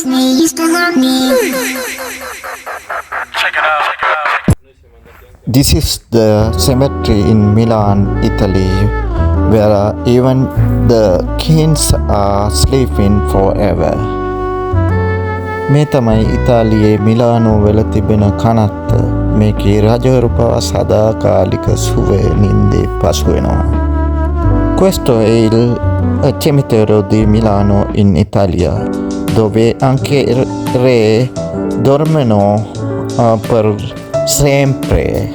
miss me, used to love me. This is the cemetery in Milan, Italy, where even the kings are sleeping forever. මේ තමයි ඉතාලියේ Milano වෙල තිබෙන කනත්ත. මේකේ රජවරු පවා සදාකාලික සුව නින්දේ පසු වෙනවා. Questo è il cimitero di Milano in Italia, dove anche i re dormono per sempre.